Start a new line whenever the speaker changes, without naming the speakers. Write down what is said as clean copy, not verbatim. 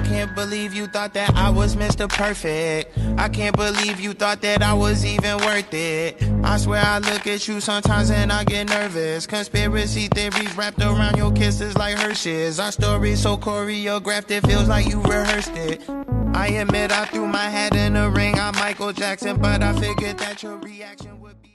can't believe you thought that I was Mr. Perfect. I can't believe you thought that I was even worth it. I swear I look at you sometimes and I get nervous. Conspiracy theories wrapped around your kisses like Hershey's. Our story so choreographed it feels like you rehearsed it. I admit I threw my hat in the ring, I'm Michael Jackson, but I figured that your reaction would be